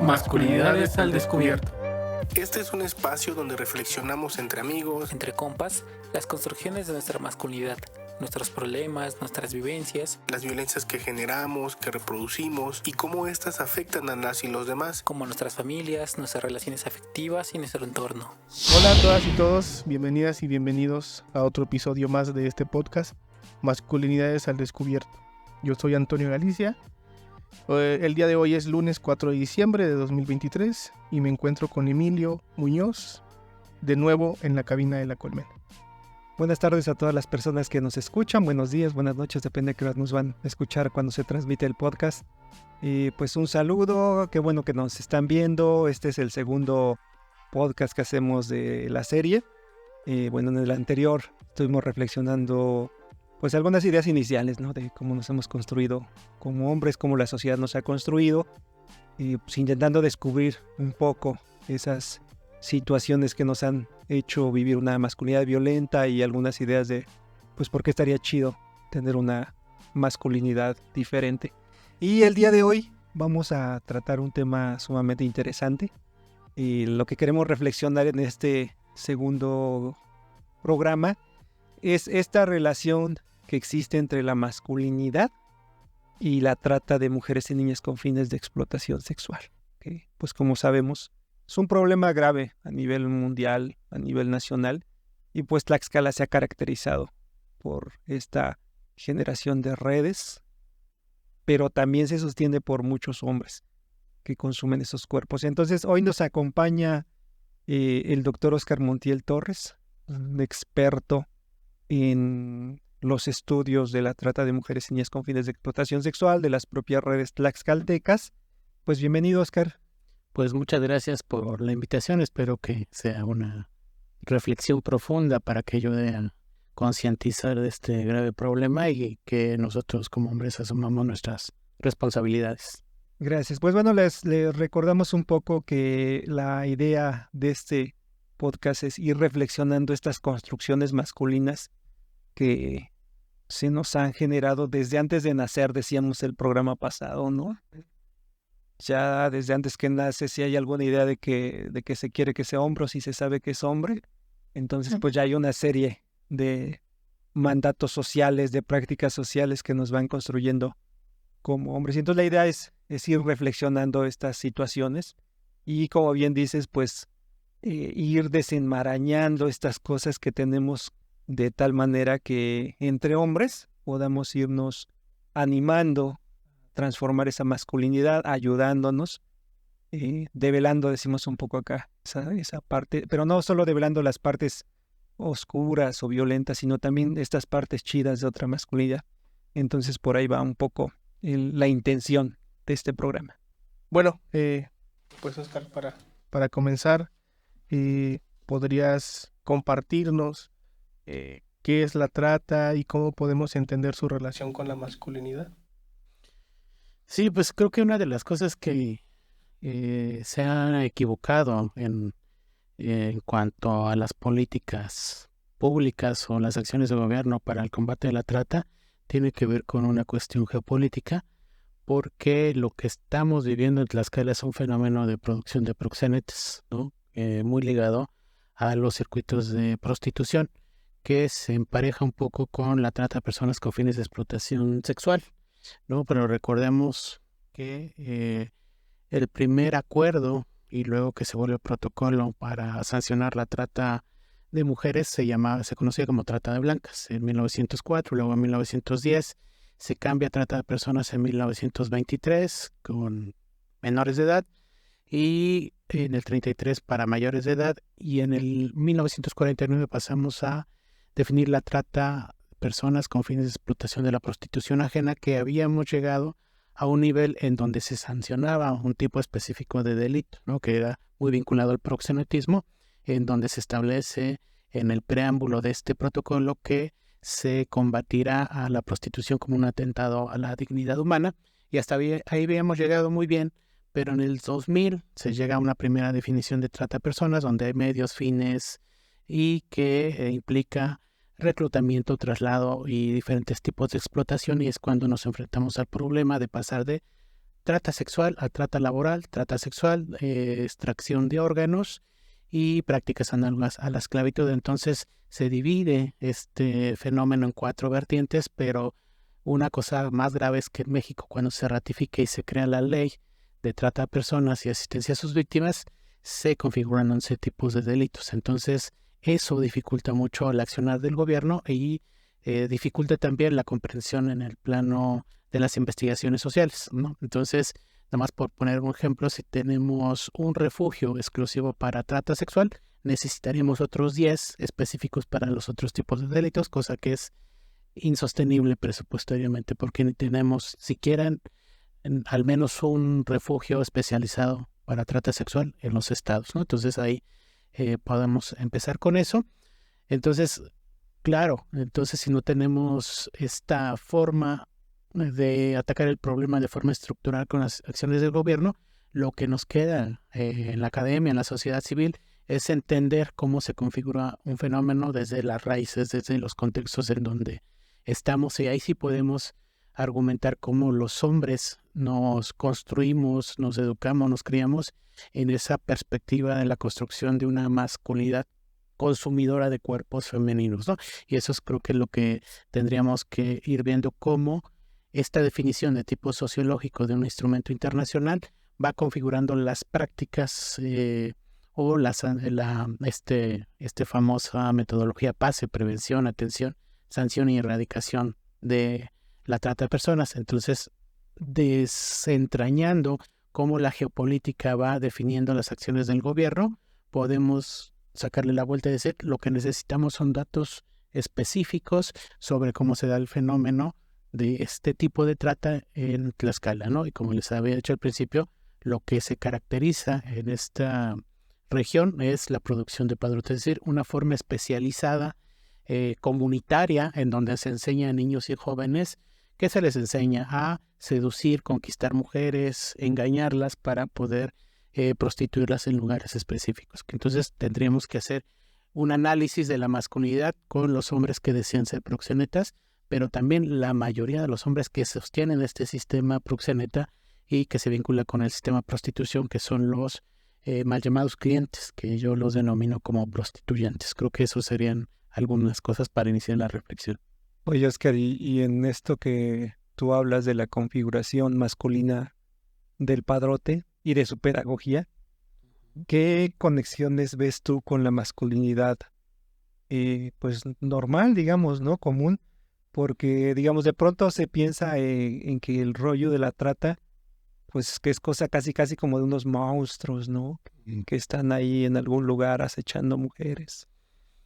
Masculinidades al descubierto. Este es un espacio donde reflexionamos entre amigos, entre compas, las construcciones de nuestra masculinidad, nuestros problemas, nuestras vivencias, las violencias que generamos, que reproducimos y cómo éstas afectan a las y los demás, como nuestras familias, nuestras relaciones afectivas y nuestro entorno. Hola a todas y todos, bienvenidas y bienvenidos a otro episodio más de este podcast, Masculinidades al descubierto. Yo soy Antonio Galicia. El día de hoy es lunes 4 de diciembre de 2023 y me encuentro con Emilio Muñoz, de nuevo en la cabina de la Colmena. Buenas tardes a todas las personas que nos escuchan, buenos días, buenas noches, depende de qué hora nos van a escuchar cuando se transmite el podcast. Y pues un saludo, qué bueno que nos están viendo. Este es el segundo podcast que hacemos de la serie. Bueno, en el anterior estuvimos reflexionando pues algunas ideas iniciales, ¿no? De cómo nos hemos construido como hombres, cómo la sociedad nos ha construido, y pues intentando descubrir un poco esas situaciones que nos han hecho vivir una masculinidad violenta y algunas ideas de pues por qué estaría chido tener una masculinidad diferente. Y el día de hoy vamos a tratar un tema sumamente interesante, y lo que queremos reflexionar en este segundo programa es esta relación que existe entre la masculinidad y la trata de mujeres y niñas con fines de explotación sexual. Que, pues como sabemos, es un problema grave a nivel mundial, a nivel nacional, y pues Tlaxcala se ha caracterizado por esta generación de redes, pero también se sostiene por muchos hombres que consumen esos cuerpos. Entonces hoy nos acompaña el doctor Oscar Montiel Torres, un experto en los estudios de la trata de mujeres y niñas con fines de explotación sexual de las propias redes tlaxcaltecas. Pues bienvenido, Oscar. Pues muchas gracias por la invitación. Espero que sea una reflexión profunda para que ayude a concientizar de este grave problema y que nosotros como hombres asumamos nuestras responsabilidades. Gracias. Pues bueno, les recordamos un poco que la idea de este podcast es ir reflexionando estas construcciones masculinas que se nos han generado desde antes de nacer, decíamos el programa pasado, ¿no? Ya desde antes que nace, si hay alguna idea de que se quiere que sea hombre o si se sabe que es hombre, entonces pues ya hay una serie de mandatos sociales, de prácticas sociales que nos van construyendo como hombres. Y entonces la idea es ir reflexionando estas situaciones y, como bien dices, pues ir desenmarañando estas cosas que tenemos, de tal manera que entre hombres podamos irnos animando, transformar esa masculinidad, ayudándonos, develando, decimos un poco acá, esa parte, pero no solo develando las partes oscuras o violentas, sino también estas partes chidas de otra masculinidad. Entonces por ahí va un poco la intención de este programa. Bueno, pues Oscar, para comenzar, ¿podrías compartirnos qué es la trata y cómo podemos entender su relación con la masculinidad? Sí, pues creo que una de las cosas que se han equivocado en cuanto a las políticas públicas o las acciones de gobierno para el combate de la trata tiene que ver con una cuestión geopolítica, porque lo que estamos viviendo en Tlaxcala es un fenómeno de producción de proxenetas, ¿no? Muy ligado a los circuitos de prostitución, que se empareja un poco con la trata de personas con fines de explotación sexual, ¿no? Pero recordemos que el primer acuerdo y luego que se vuelve protocolo para sancionar la trata de mujeres se conocía como trata de blancas en 1904, luego en 1910 se cambia a trata de personas en 1923 con menores de edad y en el 33 para mayores de edad, y en el 1949 pasamos a definir la trata de personas con fines de explotación de la prostitución ajena, que habíamos llegado a un nivel en donde se sancionaba un tipo específico de delito, ¿no? Que era muy vinculado al proxenetismo, en donde se establece en el preámbulo de este protocolo que se combatirá a la prostitución como un atentado a la dignidad humana, y hasta ahí habíamos llegado muy bien, pero en el 2000 se llega a una primera definición de trata de personas donde hay medios, fines y que implica reclutamiento, traslado y diferentes tipos de explotación, y es cuando nos enfrentamos al problema de pasar de trata sexual a trata laboral, trata sexual, extracción de órganos y prácticas análogas a la esclavitud. Entonces se divide este fenómeno en 4 vertientes, pero una cosa más grave es que en México, cuando se ratifique y se crea la ley de trata de personas y asistencia a sus víctimas, se configuran 11 tipos de delitos. Entonces eso dificulta mucho el accionar del gobierno y dificulta también la comprensión en el plano de las investigaciones sociales, ¿no? Entonces, nada más por poner un ejemplo, si tenemos un refugio exclusivo para trata sexual, necesitaríamos otros 10 específicos para los otros tipos de delitos, cosa que es insostenible presupuestariamente, porque ni tenemos siquiera al menos un refugio especializado para trata sexual en los estados, ¿no? Entonces ahí podemos empezar con eso. Entonces, claro, entonces si no tenemos esta forma de atacar el problema de forma estructural con las acciones del gobierno, lo que nos queda en la academia, en la sociedad civil, es entender cómo se configura un fenómeno desde las raíces, desde los contextos en donde estamos, y ahí sí podemos argumentar cómo los hombres nos construimos, nos educamos, nos criamos en esa perspectiva de la construcción de una masculinidad consumidora de cuerpos femeninos, ¿no? Y eso es, creo que, lo que tendríamos que ir viendo, cómo esta definición de tipo sociológico de un instrumento internacional va configurando las prácticas o la famosa metodología PASE: prevención, atención, sanción y erradicación de la trata de personas. Entonces, desentrañando cómo la geopolítica va definiendo las acciones del gobierno, podemos sacarle la vuelta y decir, lo que necesitamos son datos específicos sobre cómo se da el fenómeno de este tipo de trata en Tlaxcala, ¿no? Y como les había dicho al principio, lo que se caracteriza en esta región es la producción de padrotes, es decir, una forma especializada comunitaria en donde se enseña a niños y jóvenes, que se les enseña a seducir, conquistar mujeres, engañarlas para poder prostituirlas en lugares específicos. Entonces tendríamos que hacer un análisis de la masculinidad con los hombres que desean ser proxenetas, pero también la mayoría de los hombres que sostienen este sistema proxeneta y que se vincula con el sistema de prostitución, que son los mal llamados clientes, que yo los denomino como prostituyentes. Creo que eso serían algunas cosas para iniciar la reflexión. Oye, Oscar, y en esto que tú hablas de la configuración masculina del padrote y de su pedagogía, ¿qué conexiones ves tú con la masculinidad pues normal, digamos, ¿no? Común, porque, digamos, de pronto se piensa en que el rollo de la trata, pues que es cosa casi como de unos monstruos, ¿no? Que están ahí en algún lugar acechando mujeres.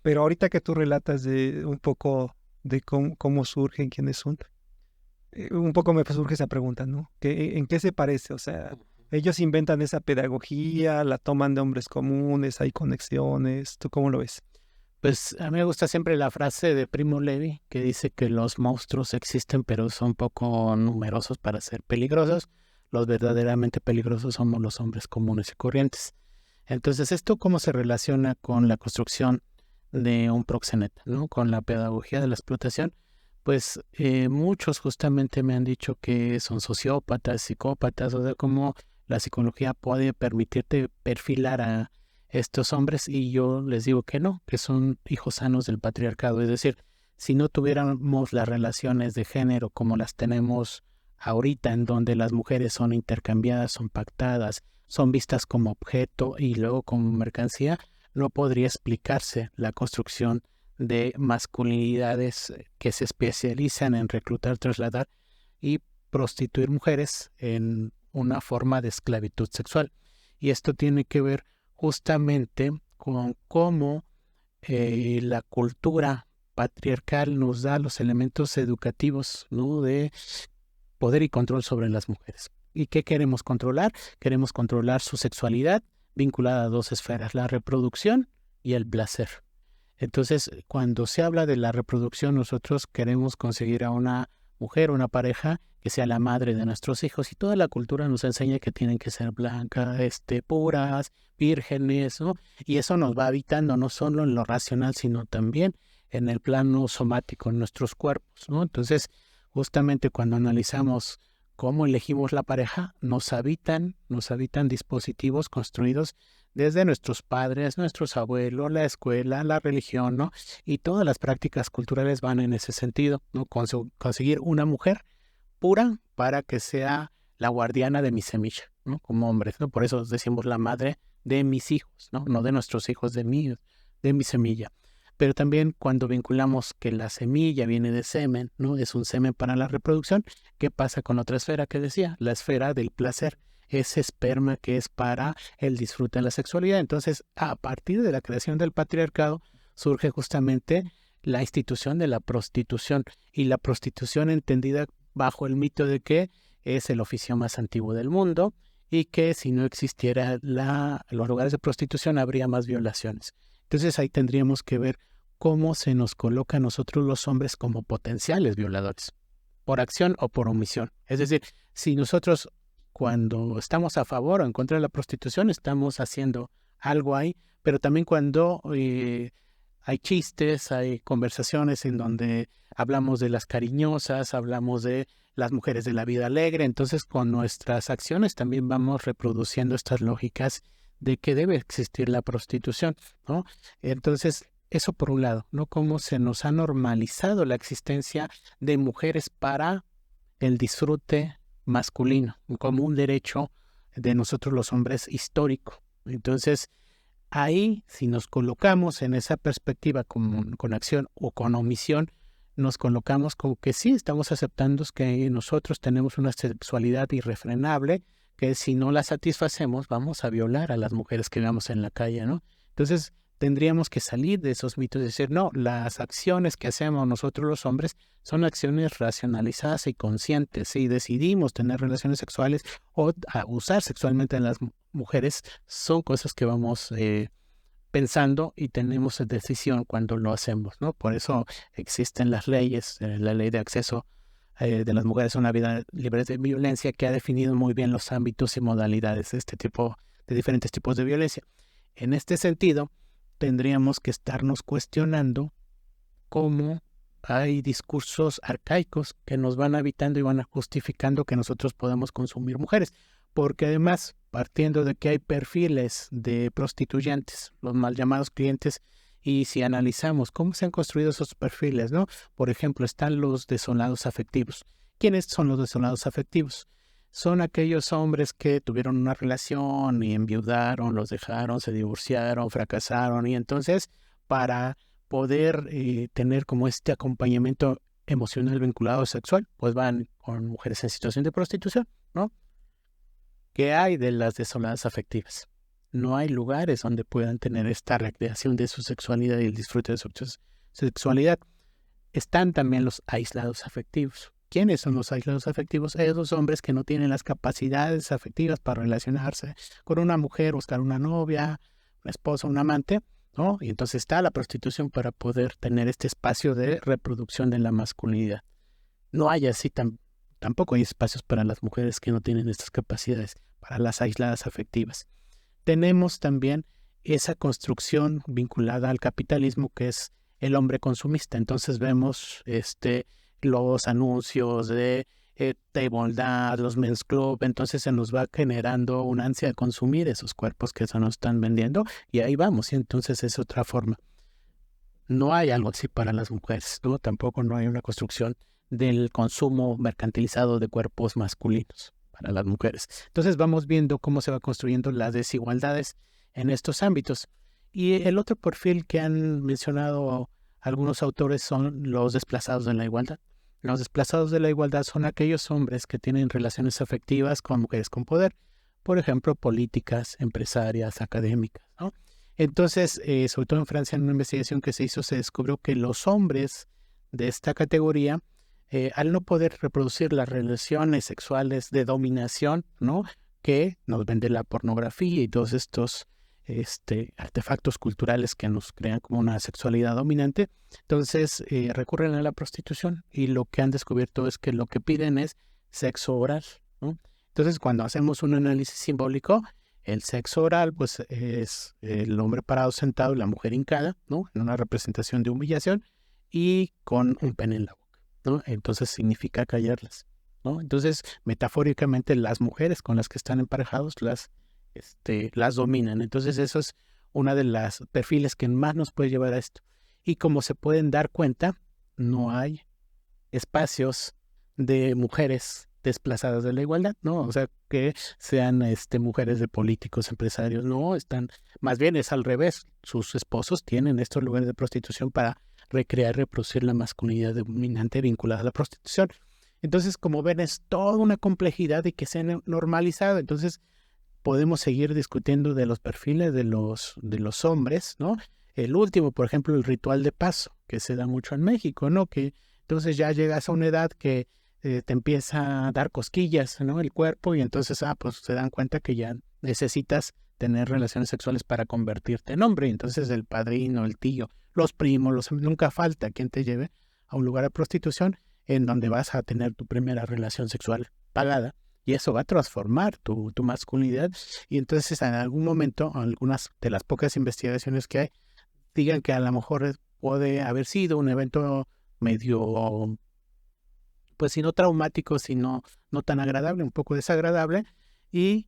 Pero ahorita que tú relatas de un poco de cómo surgen, quiénes son, un poco me surge esa pregunta, ¿no? ¿En qué se parece? O sea, ellos inventan esa pedagogía, la toman de hombres comunes, hay conexiones. ¿Tú cómo lo ves? Pues a mí me gusta siempre la frase de Primo Levi, que dice que los monstruos existen, pero son poco numerosos para ser peligrosos. Los verdaderamente peligrosos somos los hombres comunes y corrientes. Entonces, ¿esto cómo se relaciona con la construcción de un proxeneta, ¿no? Con la pedagogía de la explotación? Pues muchos justamente me han dicho que son sociópatas, psicópatas, o sea, cómo la psicología puede permitirte perfilar a estos hombres, y yo les digo que no, que son hijos sanos del patriarcado. Es decir, si no tuviéramos las relaciones de género como las tenemos ahorita, en donde las mujeres son intercambiadas, son pactadas, son vistas como objeto y luego como mercancía, no podría explicarse la construcción de masculinidades que se especializan en reclutar, trasladar y prostituir mujeres en una forma de esclavitud sexual. Y esto tiene que ver justamente con cómo la cultura patriarcal nos da los elementos educativos, ¿no?, de poder y control sobre las mujeres. ¿Y qué queremos controlar? Queremos controlar su sexualidad vinculada a 2 esferas, la reproducción y el placer. Entonces, cuando se habla de la reproducción, nosotros queremos conseguir a una mujer, una pareja que sea la madre de nuestros hijos, y toda la cultura nos enseña que tienen que ser blancas, puras, vírgenes, ¿no? Y eso nos va habitando no solo en lo racional, sino también en el plano somático, en nuestros cuerpos, ¿no? Entonces, justamente cuando analizamos cómo elegimos la pareja, nos habitan dispositivos construidos desde nuestros padres, nuestros abuelos, la escuela, la religión, ¿no? Y todas las prácticas culturales van en ese sentido, ¿no? Conseguir una mujer pura para que sea la guardiana de mi semilla, ¿no? Como hombres, ¿no? Por eso decimos la madre de mis hijos, ¿no? No de nuestros hijos, de mi semilla. Pero también cuando vinculamos que la semilla viene de semen, ¿no? Es un semen para la reproducción. ¿Qué pasa con otra esfera que decía? La esfera del placer. Ese esperma que es para el disfrute de la sexualidad. Entonces, a partir de la creación del patriarcado, surge justamente la institución de la prostitución. Y la prostitución entendida bajo el mito de que es el oficio más antiguo del mundo y que si no existiera los lugares de prostitución habría más violaciones. Entonces ahí tendríamos que ver cómo se nos coloca a nosotros los hombres como potenciales violadores, por acción o por omisión. Es decir, si nosotros cuando estamos a favor o en contra de la prostitución estamos haciendo algo ahí, pero también cuando hay chistes, hay conversaciones en donde hablamos de las cariñosas, hablamos de las mujeres de la vida alegre, entonces con nuestras acciones también vamos reproduciendo estas lógicas de que debe existir la prostitución, ¿no? Entonces, eso por un lado, ¿no? Cómo se nos ha normalizado la existencia de mujeres para el disfrute masculino, como un derecho de nosotros los hombres histórico. Entonces, ahí, si nos colocamos en esa perspectiva con acción o con omisión, nos colocamos como que sí, estamos aceptando que nosotros tenemos una sexualidad irrefrenable, que si no la satisfacemos vamos a violar a las mujeres que veamos en la calle, ¿no? Entonces tendríamos que salir de esos mitos y decir, no, las acciones que hacemos nosotros los hombres son acciones racionalizadas y conscientes. Si decidimos tener relaciones sexuales o abusar sexualmente de las mujeres, son cosas que vamos pensando y tenemos decisión cuando lo hacemos, ¿no? Por eso existen las leyes, la ley de acceso de las mujeres a una vida libre de violencia, que ha definido muy bien los ámbitos y modalidades de diferentes tipos de violencia. En este sentido, tendríamos que estarnos cuestionando cómo hay discursos arcaicos que nos van habitando y van justificando que nosotros podamos consumir mujeres, porque además, partiendo de que hay perfiles de prostituyentes, los mal llamados clientes, y si analizamos cómo se han construido esos perfiles, ¿no? Por ejemplo, están los desolados afectivos. ¿Quiénes son los desolados afectivos? Son aquellos hombres que tuvieron una relación y enviudaron, los dejaron, se divorciaron, fracasaron, y entonces para poder tener como este acompañamiento emocional vinculado sexual, pues van con mujeres en situación de prostitución, ¿no? ¿Qué hay de las desoladas afectivas? No hay lugares donde puedan tener esta recreación de su sexualidad y el disfrute de su sexualidad. Están también los aislados afectivos. ¿Quiénes son los aislados afectivos? Esos hombres que no tienen las capacidades afectivas para relacionarse con una mujer, buscar una novia, una esposa, un amante, ¿no? Y entonces está la prostitución para poder tener este espacio de reproducción de la masculinidad. No hay así tampoco hay espacios para las mujeres que no tienen estas capacidades, para las aisladas afectivas. Tenemos también esa construcción vinculada al capitalismo que es el hombre consumista. Entonces vemos los anuncios de bondad, los men's club, entonces se nos va generando una ansia de consumir esos cuerpos que se nos están vendiendo y ahí vamos, y entonces es otra forma. No hay algo así para las mujeres, ¿no? Tampoco no hay una construcción del consumo mercantilizado de cuerpos masculinos para las mujeres. Entonces vamos viendo cómo se va construyendo las desigualdades en estos ámbitos. Y el otro perfil que han mencionado algunos autores son los desplazados de la igualdad. Los desplazados de la igualdad son aquellos hombres que tienen relaciones afectivas con mujeres con poder, por ejemplo, políticas, empresarias, académicas, ¿no? Entonces, sobre todo en Francia, en una investigación que se hizo, se descubrió que los hombres de esta categoría, al no poder reproducir las relaciones sexuales de dominación, ¿no?, que nos vende la pornografía y todos estos artefactos culturales que nos crean como una sexualidad dominante, entonces recurren a la prostitución y lo que han descubierto es que lo que piden es sexo oral, ¿no? Entonces, cuando hacemos un análisis simbólico, el sexo oral pues es el hombre parado sentado y la mujer hincada, ¿no?, en una representación de humillación y con un pene en la boca, ¿no? Entonces significa callarlas. ¿no? Entonces, metafóricamente, las mujeres con las que están emparejados las dominan. Entonces, eso es una de las perfiles que más nos puede llevar a esto. Y como se pueden dar cuenta, no hay espacios de mujeres desplazadas de la igualdad, ¿no? O sea, que sean mujeres de políticos, empresarios, no, más bien es al revés. Sus esposos tienen estos lugares de prostitución para recrear, reproducir la masculinidad dominante vinculada a la prostitución. Entonces, como ven, es toda una complejidad y que se ha normalizado. Entonces, podemos seguir discutiendo de los perfiles de los hombres, ¿no? El último, por ejemplo, el ritual de paso, que se da mucho en México, ¿no? Que entonces ya llegas a una edad que te empieza a dar cosquillas, ¿no? El cuerpo, y entonces, pues se dan cuenta que ya necesitas tener relaciones sexuales para convertirte en hombre. Y entonces el padrino, el tío, los primos, nunca falta quien te lleve a un lugar de prostitución en donde vas a tener tu primera relación sexual pagada. Y eso va a transformar tu masculinidad. Y entonces en algún momento, algunas de las pocas investigaciones que hay, digan que a lo mejor puede haber sido un evento medio, pues si no traumático, sino no tan agradable, un poco desagradable, y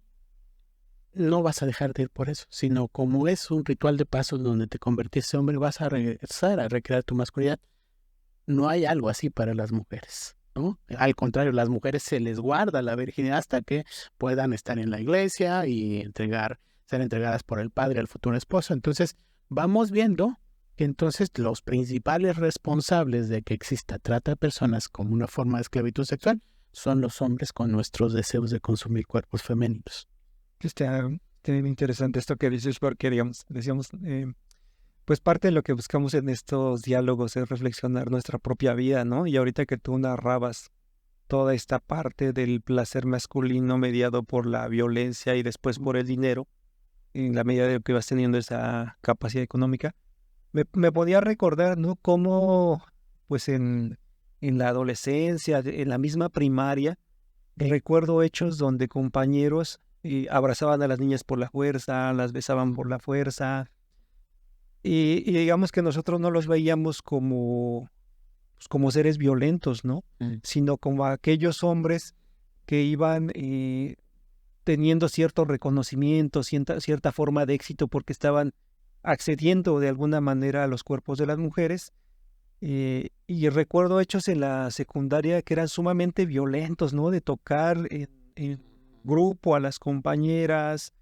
no vas a dejar de ir por eso, sino como es un ritual de paso donde te convertiste en hombre, vas a regresar a recrear tu masculinidad. No hay algo así para las mujeres, ¿no? Al contrario, las mujeres se les guarda la virginidad hasta que puedan estar en la iglesia y ser entregadas por el padre al futuro esposo. Entonces, vamos viendo que entonces los principales responsables de que exista trata de personas como una forma de esclavitud sexual son los hombres con nuestros deseos de consumir cuerpos femeninos. Está interesante esto que dices, porque decíamos, pues parte de lo que buscamos en estos diálogos es reflexionar nuestra propia vida, ¿no? Y ahorita que tú narrabas toda esta parte del placer masculino mediado por la violencia y después por el dinero, en la medida de que vas teniendo esa capacidad económica, me podía recordar, ¿no? Cómo, pues en la adolescencia, en la misma primaria, recuerdo hechos donde compañeros abrazaban a las niñas por la fuerza, las besaban por la fuerza, y digamos que nosotros no los veíamos como seres violentos, ¿no? Sino como aquellos hombres que iban teniendo cierto reconocimiento, cierta forma de éxito porque estaban accediendo de alguna manera a los cuerpos de las mujeres. Y recuerdo hechos en la secundaria que eran sumamente violentos, ¿no? De tocar en grupo a las compañeras,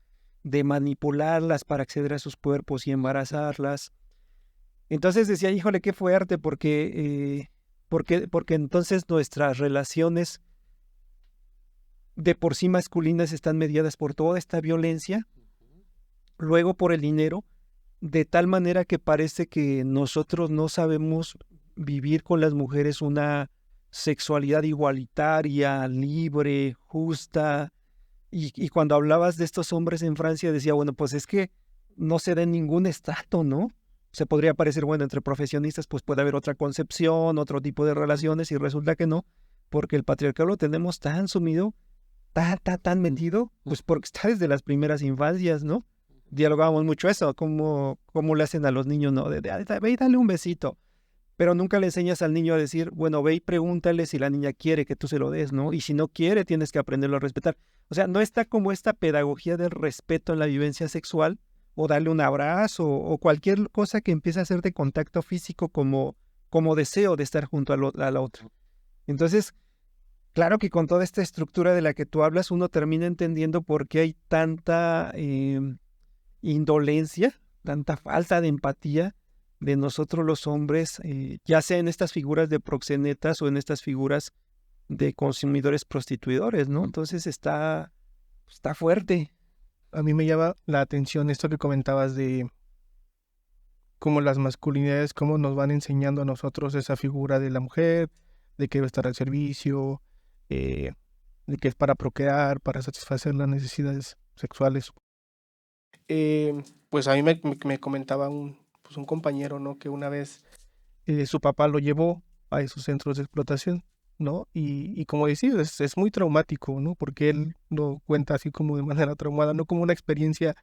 de manipularlas para acceder a sus cuerpos y embarazarlas. Entonces decía, híjole, qué fuerte, porque entonces nuestras relaciones de por sí masculinas están mediadas por toda esta violencia, luego por el dinero, de tal manera que parece que nosotros no sabemos vivir con las mujeres una sexualidad igualitaria, libre, justa. Y cuando hablabas de estos hombres en Francia, decía, bueno, pues es que no se da en ningún estrato, ¿no? Se podría parecer, bueno, entre profesionistas pues puede haber otra concepción, otro tipo de relaciones, y resulta que no, porque el patriarcado lo tenemos tan sumido, tan metido, pues porque está desde las primeras infancias, ¿no? Dialogábamos mucho eso, cómo le hacen a los niños, ¿no? Ve y dale un besito. Pero nunca le enseñas al niño a decir, bueno, ve y pregúntale si la niña quiere que tú se lo des, ¿no? Y si no quiere, tienes que aprenderlo a respetar. O sea, no está como esta pedagogía del respeto en la vivencia sexual, o darle un abrazo, o cualquier cosa que empiece a hacer de contacto físico como deseo de estar junto a la otra. Entonces, claro que con toda esta estructura de la que tú hablas, uno termina entendiendo por qué hay tanta indolencia, tanta falta de empatía de nosotros los hombres, ya sea en estas figuras de proxenetas o en estas figuras de consumidores prostituidores, ¿no? Entonces está fuerte. A mí me llama la atención esto que comentabas de cómo las masculinidades, cómo nos van enseñando a nosotros esa figura de la mujer, de que debe estar al servicio, de que es para procrear, para satisfacer las necesidades sexuales. Pues a mí me comentaba un compañero, ¿no? Que una vez su papá lo llevó a esos centros de explotación, ¿no? Y como decís, es muy traumático, ¿no? Porque él lo cuenta así como de manera traumada, no como una experiencia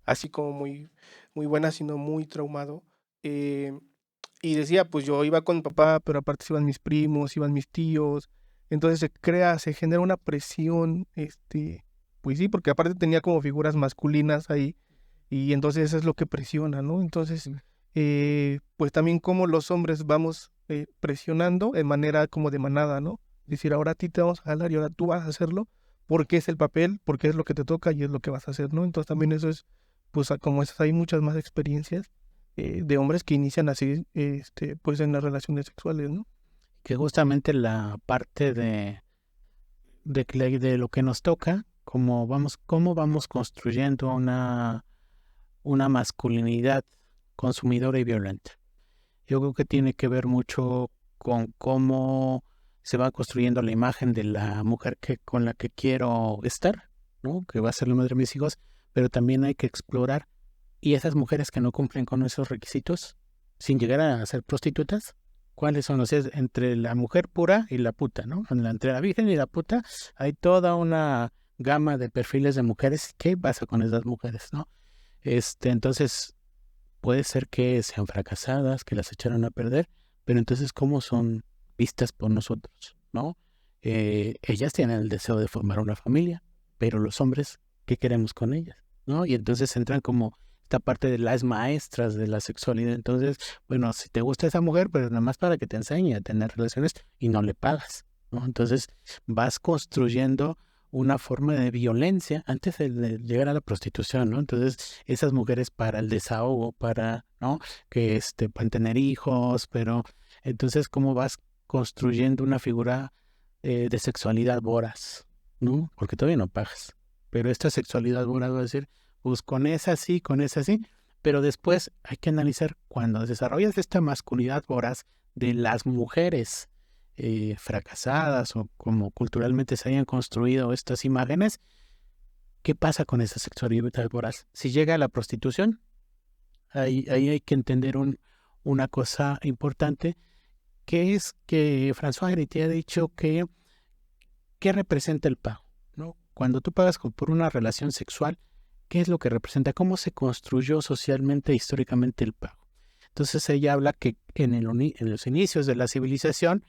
así como muy, muy buena, sino muy traumado. Y decía, pues yo iba con mi papá, pero aparte iban mis primos, iban mis tíos, Entonces se genera una presión, pues sí, porque aparte tenía como figuras masculinas ahí, y entonces eso es lo que presiona, ¿no? Entonces, pues también como los hombres vamos presionando en manera como de manada, ¿no? Decir, ahora a ti te vamos a jalar y ahora tú vas a hacerlo, porque es el papel, porque es lo que te toca y es lo que vas a hacer, ¿no? Entonces también eso es, pues como esas hay muchas más experiencias de hombres que inician así, pues en las relaciones sexuales, ¿no? Que justamente la parte de lo que nos toca, cómo vamos construyendo una masculinidad consumidora y violenta. Yo creo que tiene que ver mucho con cómo se va construyendo la imagen de la mujer con la que quiero estar, ¿no? Que va a ser la madre de mis hijos, pero también hay que explorar. Y esas mujeres que no cumplen con esos requisitos, sin llegar a ser prostitutas, ¿cuáles son? O sea, entre la mujer pura y la puta, ¿no? Entre la virgen y la puta hay toda una gama de perfiles de mujeres. ¿Qué pasa con esas mujeres, no? Entonces, puede ser que sean fracasadas, que las echaron a perder, pero entonces, ¿cómo son vistas por nosotros, no? Ellas tienen el deseo de formar una familia, pero los hombres, ¿qué queremos con ellas, no? Y entonces entran como esta parte de las maestras de la sexualidad. Entonces, bueno, si te gusta esa mujer, pero nada más para que te enseñe a tener relaciones y no le pagas, ¿no? Entonces, vas construyendo una forma de violencia antes de llegar a la prostitución, ¿no? Entonces, esas mujeres para el desahogo, para, ¿no? Que pueden tener hijos, pero entonces, ¿cómo vas construyendo una figura de sexualidad voraz, ¿no? Porque todavía no pagas. Pero esta sexualidad voraz va a decir, pues con esa sí, pero después hay que analizar cuando desarrollas esta masculinidad voraz de las mujeres fracasadas o como culturalmente se hayan construido estas imágenes, ¿qué pasa con esa sexualidad voraz? Si llega a la prostitución, ahí hay que entender una cosa importante, que es que François Héritier ha dicho que ¿qué representa el pago, ¿no? Cuando tú pagas por una relación sexual, ¿qué es lo que representa? ¿Cómo se construyó socialmente e históricamente el pago? Entonces ella habla que en los inicios de la civilización,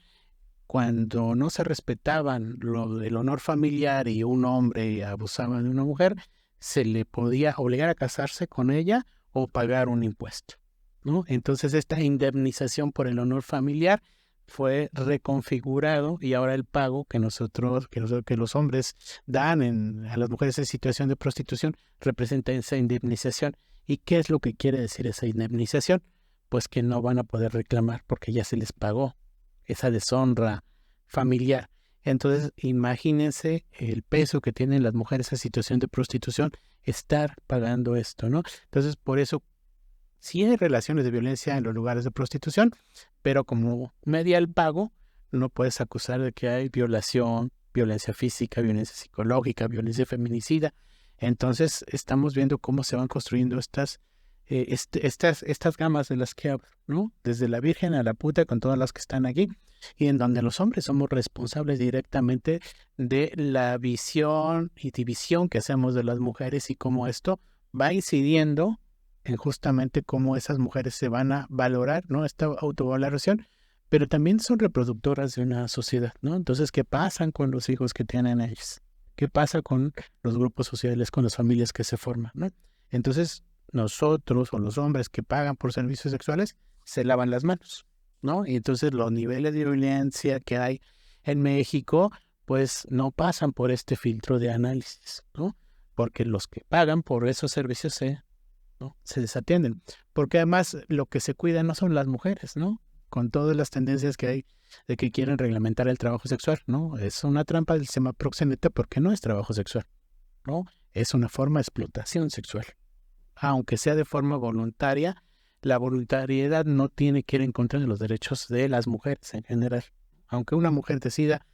cuando no se respetaban el honor familiar y un hombre abusaba de una mujer, se le podía obligar a casarse con ella o pagar un impuesto, ¿no? Entonces esta indemnización por el honor familiar fue reconfigurado y ahora el pago que los hombres dan a las mujeres en situación de prostitución representa esa indemnización. ¿Y qué es lo que quiere decir esa indemnización? Pues que no van a poder reclamar porque ya se les pagó esa deshonra familiar. Entonces, imagínense el peso que tienen las mujeres en situación de prostitución, estar pagando esto, ¿no? Entonces, por eso, sí hay relaciones de violencia en los lugares de prostitución, pero como media el pago, no puedes acusar de que hay violación, violencia física, violencia psicológica, violencia feminicida. Entonces, estamos viendo cómo se van construyendo estas gamas de las que hablo, ¿no? Desde la virgen a la puta con todas las que están aquí, y en donde los hombres somos responsables directamente de la visión y división que hacemos de las mujeres y cómo esto va incidiendo en justamente cómo esas mujeres se van a valorar, ¿no? Esta autovaloración, pero también son reproductoras de una sociedad, ¿no? Entonces, ¿qué pasa con los hijos que tienen ellos? ¿Qué pasa con los grupos sociales, con las familias que se forman, ¿no? Entonces, nosotros o los hombres que pagan por servicios sexuales se lavan las manos, ¿no? Y entonces los niveles de violencia que hay en México, pues no pasan por este filtro de análisis, ¿no? Porque los que pagan por esos servicios se desatienden. Porque además lo que se cuida no son las mujeres, ¿no? Con todas las tendencias que hay de que quieren reglamentar el trabajo sexual, ¿no? Es una trampa del sistema proxeneta porque no es trabajo sexual, ¿no? Es una forma de explotación sexual. Aunque sea de forma voluntaria, la voluntariedad no tiene que ir en contra de los derechos de las mujeres en general. Aunque una mujer decida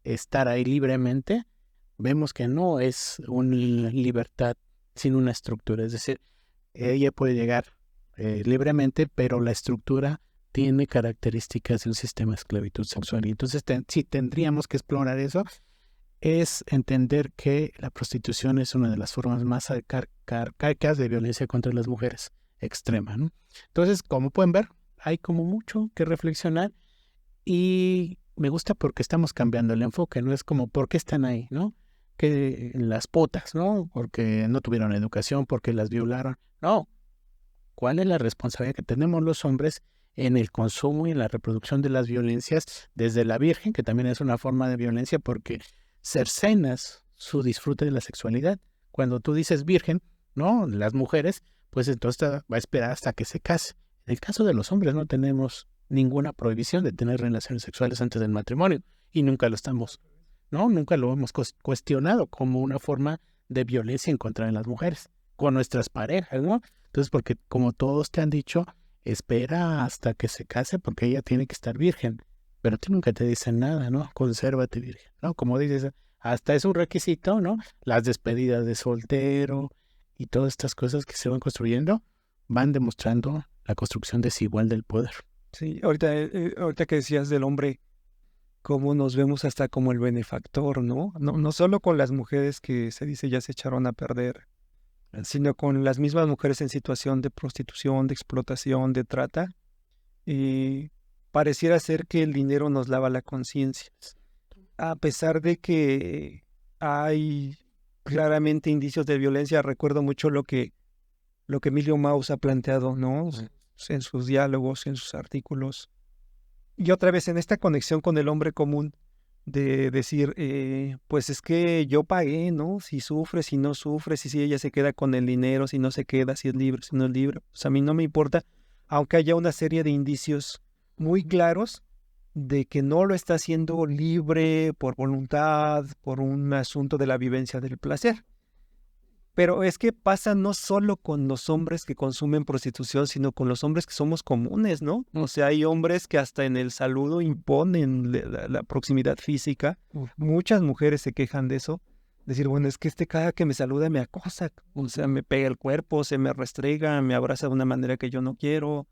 estar ahí libremente, vemos que no es una libertad sin una estructura. Es decir, ella puede llegar libremente, pero la estructura tiene características de un sistema de esclavitud sexual. Y entonces, si tendríamos que explorar eso, es entender que la prostitución es una de las formas más arcaicas de violencia contra las mujeres, extrema, ¿no? Entonces, como pueden ver, hay como mucho que reflexionar y me gusta porque estamos cambiando el enfoque, no es como ¿por qué están ahí? ¿No? Que las putas, ¿no? Porque no tuvieron educación, porque las violaron. No. ¿Cuál es la responsabilidad que tenemos los hombres en el consumo y en la reproducción de las violencias desde la virgen, que también es una forma de violencia porque cercenas su disfrute de la sexualidad? Cuando tú dices virgen, ¿no? Las mujeres, pues entonces va a esperar hasta que se case. En el caso de los hombres no tenemos ninguna prohibición de tener relaciones sexuales antes del matrimonio y nunca lo estamos, ¿no? Nunca lo hemos cuestionado como una forma de violencia en contra de las mujeres, con nuestras parejas, ¿no? Entonces, porque como todos te han dicho, espera hasta que se case porque ella tiene que estar virgen, pero tú nunca te dicen nada, ¿no? Consérvate virgen, ¿no? Como dices, hasta es un requisito, ¿no? Las despedidas de soltero y todas estas cosas que se van construyendo van demostrando la construcción desigual del poder. Sí, ahorita que decías del hombre, cómo nos vemos hasta como el benefactor, ¿no? No solo con las mujeres que se dice ya se echaron a perder, sino con las mismas mujeres en situación de prostitución, de explotación, de trata. Pareciera ser que el dinero nos lava la conciencia. A pesar de que hay claramente indicios de violencia, recuerdo mucho lo que Emilio Maus ha planteado, ¿no? En sus diálogos, en sus artículos. Y otra vez en esta conexión con el hombre común, de decir, pues es que yo pagué, ¿no? Si sufre, si no sufre, si ella se queda con el dinero, si no se queda, si es libre, si no es libre. Pues a mí no me importa, aunque haya una serie de indicios muy claros de que no lo está haciendo libre por voluntad, por un asunto de la vivencia del placer. Pero es que pasa no solo con los hombres que consumen prostitución, sino con los hombres que somos comunes, ¿no? O sea, hay hombres que hasta en el saludo imponen la proximidad física. Muchas mujeres se quejan de eso. Decir, bueno, es que cada que me saluda me acosa. O sea, me pega el cuerpo, se me restrega, me abraza de una manera que yo no quiero.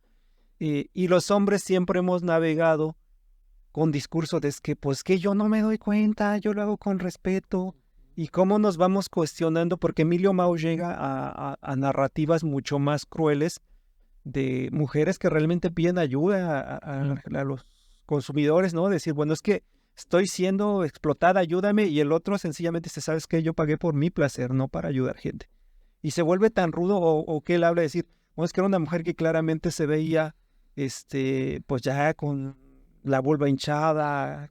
Y los hombres siempre hemos navegado con discurso de que, pues que yo no me doy cuenta, yo lo hago con respeto. Y cómo nos vamos cuestionando, porque Emilio Maus llega a narrativas mucho más crueles de mujeres que realmente piden ayuda a los consumidores, ¿no? Decir, bueno, es que estoy siendo explotada, ayúdame, y el otro sencillamente dice, ¿sabes qué? Yo pagué por mi placer, no para ayudar gente. Y se vuelve tan rudo, o que él habla de decir, bueno, es que era una mujer que claramente se veía, pues ya con la vulva hinchada,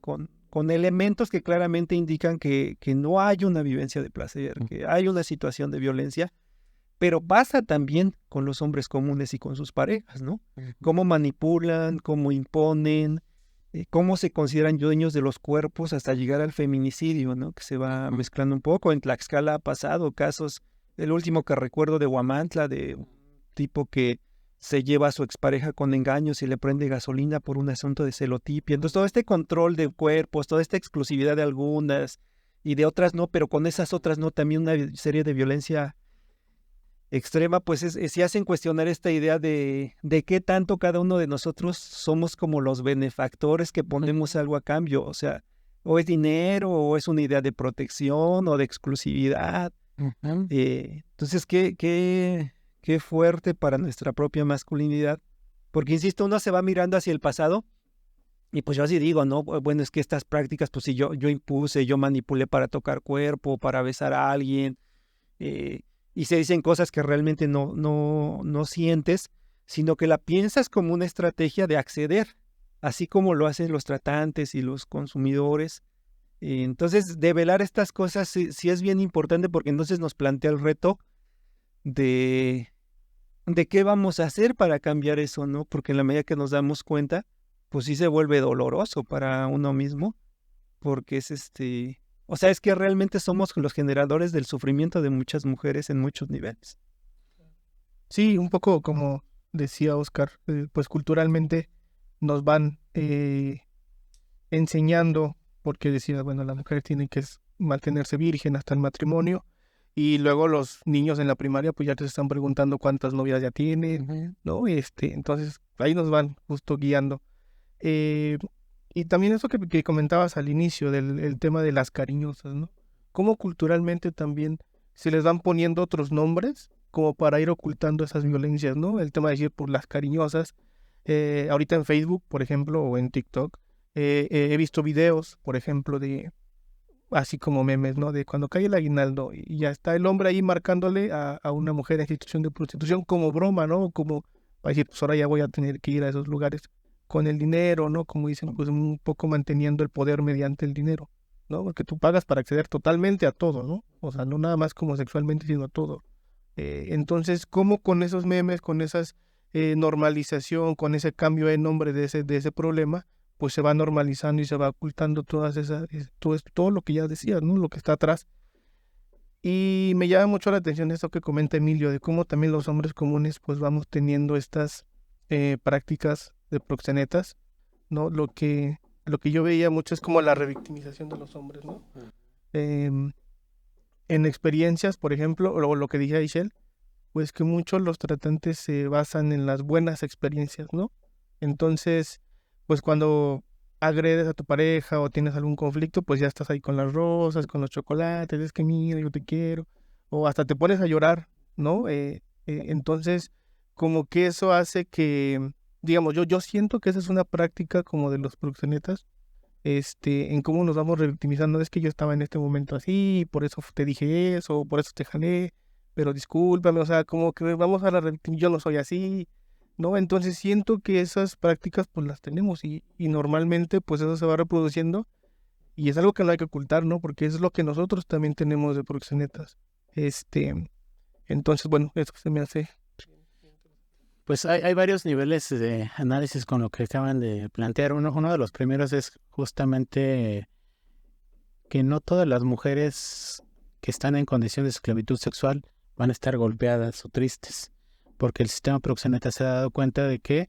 con elementos que claramente indican que no hay una vivencia de placer, que hay una situación de violencia, pero pasa también con los hombres comunes y con sus parejas, ¿no? Cómo manipulan, cómo imponen, cómo se consideran dueños de los cuerpos hasta llegar al feminicidio, ¿no? Que se va mezclando un poco. En Tlaxcala ha pasado casos, el último que recuerdo de Huamantla, de un tipo que se lleva a su expareja con engaños y le prende gasolina por un asunto de celotipia. Entonces todo este control de cuerpos, toda esta exclusividad de algunas y de otras no, pero con esas otras no, también una serie de violencia extrema, pues se hacen cuestionar esta idea de qué tanto cada uno de nosotros somos como los benefactores que ponemos algo a cambio. O sea, o es dinero, o es una idea de protección o de exclusividad. Entonces, qué fuerte para nuestra propia masculinidad, porque insisto, uno se va mirando hacia el pasado y pues yo así digo, no, bueno, es que estas prácticas, pues si yo impuse, yo manipulé para tocar cuerpo, para besar a alguien, y se dicen cosas que realmente no sientes, sino que la piensas como una estrategia de acceder, así como lo hacen los tratantes y los consumidores. Entonces, develar estas cosas sí es bien importante, porque entonces nos plantea el reto de qué vamos a hacer para cambiar eso, ¿no? Porque en la medida que nos damos cuenta, pues sí se vuelve doloroso para uno mismo, porque es o sea, es que realmente somos los generadores del sufrimiento de muchas mujeres en muchos niveles. Sí, un poco como decía Oscar, pues culturalmente nos van enseñando, porque decía, bueno, la mujer tiene que mantenerse virgen hasta el matrimonio. Y luego los niños en la primaria pues ya te están preguntando cuántas novias ya tienen, ¿no? Entonces ahí nos van justo guiando. Y también eso que comentabas al inicio del tema de las cariñosas, ¿no? Cómo culturalmente también se les van poniendo otros nombres como para ir ocultando esas violencias, ¿no? El tema de decir por las cariñosas. Ahorita en Facebook, por ejemplo, o en TikTok, He visto videos, por ejemplo, de así como memes, ¿no? De cuando cae el aguinaldo y ya está el hombre ahí marcándole a una mujer en situación de prostitución como broma, ¿no? Como para decir, pues ahora ya voy a tener que ir a esos lugares con el dinero, ¿no? Como dicen, pues un poco manteniendo el poder mediante el dinero, ¿no? Porque tú pagas para acceder totalmente a todo, ¿no? O sea, no nada más como sexualmente, sino a todo. Entonces, ¿cómo con esos memes, con esas normalización, con ese cambio de nombre de ese problema, pues se va normalizando y se va ocultando todo lo que ya decías, ¿no? Lo que está atrás. Y me llama mucho la atención esto que comenta Emilio, de cómo también los hombres comunes pues vamos teniendo estas prácticas de proxenetas, ¿no? Lo que yo veía mucho es como la revictimización de los hombres, ¿no? En experiencias, por ejemplo, o lo que dije a Ishel, pues que muchos los tratantes se basan en las buenas experiencias, ¿no? Entonces, pues cuando agredes a tu pareja o tienes algún conflicto, pues ya estás ahí con las rosas, con los chocolates, es que mira, yo te quiero, o hasta te pones a llorar, ¿no? Entonces, como que eso hace que, digamos, yo siento que esa es una práctica como de los proxenetas, en cómo nos vamos revictimizando, es que yo estaba en este momento así, por eso te dije eso, por eso te jalé, pero discúlpame, o sea, como que vamos a la revictimización, yo no soy así, ¿no? Entonces siento que esas prácticas pues las tenemos y normalmente pues eso se va reproduciendo y es algo que no hay que ocultar, ¿no? Porque es lo que nosotros también tenemos de proxenetas. Entonces, bueno, eso se me hace. Pues hay varios niveles de análisis con lo que acaban de plantear. Uno de los primeros es justamente que no todas las mujeres que están en condición de esclavitud sexual van a estar golpeadas o tristes, porque el sistema proxeneta se ha dado cuenta de que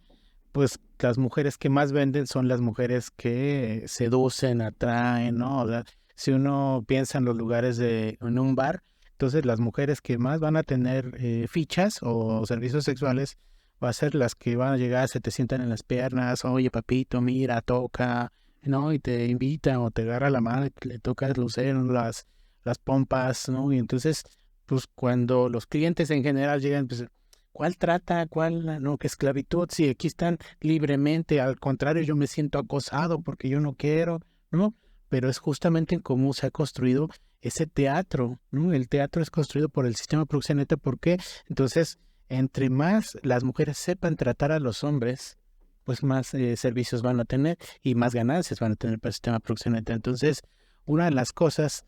pues las mujeres que más venden son las mujeres que seducen, atraen, ¿no? O sea, si uno piensa en los lugares en un bar, entonces las mujeres que más van a tener fichas o servicios sexuales va a ser las que van a llegar, se te sientan en las piernas, oye papito, mira, toca, ¿no? Y te invita o te agarra la mano y le tocas los senos, las pompas, ¿no? Y entonces, pues cuando los clientes en general llegan, pues, ¿cuál trata? ¿Cuál no? ¿Qué esclavitud? Si aquí están libremente, al contrario, yo me siento acosado porque yo no quiero, ¿no? Pero es justamente en cómo se ha construido ese teatro, ¿no? El teatro es construido por el sistema proxeneta, ¿por qué? Entonces, entre más las mujeres sepan tratar a los hombres, pues más servicios van a tener y más ganancias van a tener para el sistema proxeneta. Entonces, una de las cosas,